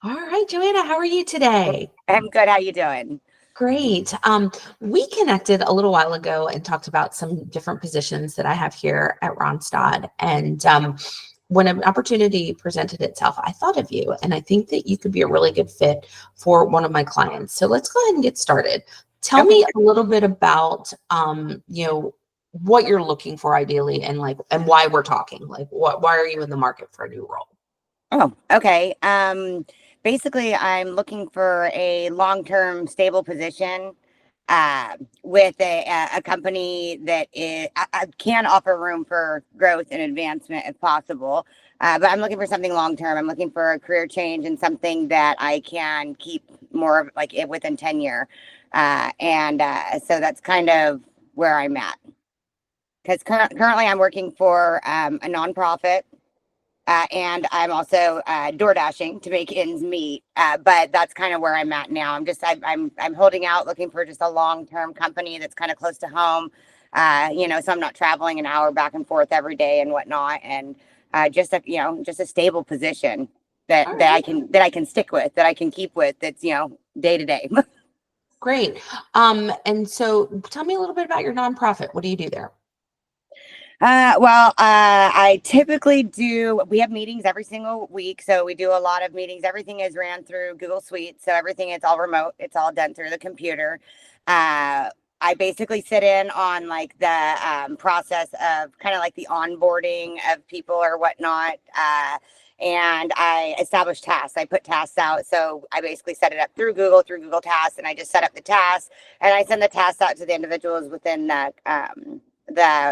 All right, Joanna, how are you today? I'm good. How you doing? Great. We connected a little while ago and talked about some different positions that I have here at Ronstadt. And when an opportunity presented itself, I thought of you, and I think that you could be a really good fit for one of my clients. So let's go ahead and get started. Tell Okay. me a little bit about, what you're looking for ideally, and and why we're talking. Why are you in the market for a new role? Oh, okay. Basically, I'm looking for a long-term stable position with a company that can offer room for growth and advancement if possible. But I'm looking for something long-term. I'm looking for a career change and something that I can keep more of like it within tenure. And so that's kind of where I'm at. Because currently I'm working for a nonprofit. And I'm also door dashing to make ends meet. But that's kind of where I'm at now. I'm holding out, looking for just a long term company that's kind of close to home. So I'm not traveling an hour back and forth every day and whatnot, and just a stable position All that right, I can stick with, that I can keep with. That's day to day. great. And so tell me a little bit about your nonprofit. What do you do there? I typically do, we have meetings every single week. So we do a lot of meetings. Everything is ran through Google Suite. So everything is all remote. It's all done through the computer. I basically sit in on like the process of kind of like the onboarding of people or whatnot. And I establish tasks. I put tasks out. So I basically set it up through Google Tasks, and I just set up the tasks and I send the tasks out to the individuals within the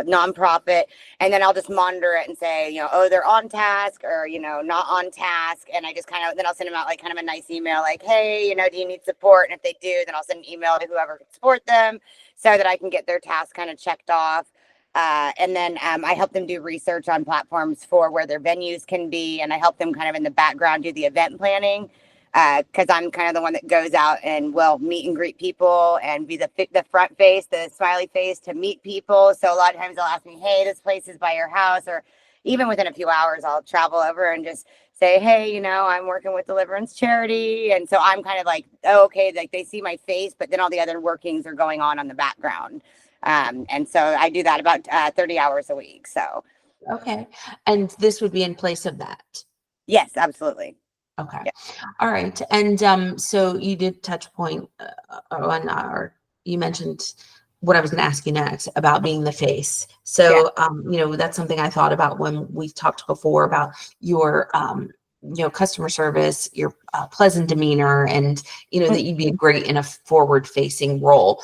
nonprofit, and then I'll just monitor it and say, oh, they're on task or, not on task. And I just then I'll send them out like kind of a nice email, like, hey, do you need support? And if they do, then I'll send an email to whoever can support them so that I can get their task kind of checked off. And then I help them do research on platforms for where their venues can be. And I help them kind of in the background do the event planning, because I'm kind of the one that goes out and will meet and greet people and be the front face, the smiley face to meet people. So a lot of times they'll ask me, hey, this place is by your house, or even within a few hours, I'll travel over and just say, hey, I'm working with Deliverance Charity. And so I'm kind of like, oh, okay, like they see my face, but then all the other workings are going on the background. And so I do that about 30 hours a week. So Okay. And this would be in place of that. yes, absolutely. Okay. Yeah. All right. And so you did touch point on, or you mentioned what I was going to ask you next about being the face. Yeah. So, that's something I thought about when we talked before about your, customer service, your pleasant demeanor, and, that you'd be great in a forward facing role.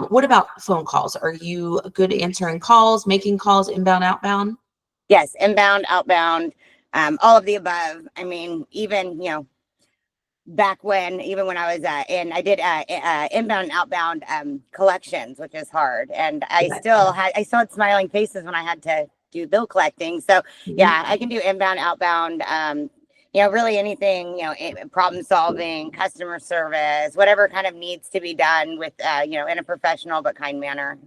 What about phone calls? Are you good at answering calls, making calls, inbound, outbound? Yes, inbound, outbound, all of the above. I mean, even even when I was I did inbound and outbound collections, which is hard, and I still had smiling faces when I had to do bill collecting. So Mhm. yeah, I can do inbound, outbound. Really anything, problem solving, customer service, whatever kind of needs to be done with, in a professional but kind manner.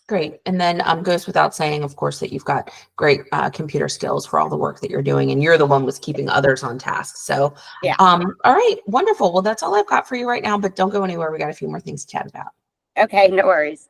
Great. And then goes without saying, of course, that you've got great computer skills for all the work that you're doing, and you're the one who's keeping others on task. So, Yeah. all right, wonderful. Well, that's all I've got for you right now, but don't go anywhere. We got a few more things to chat about. Okay. No worries.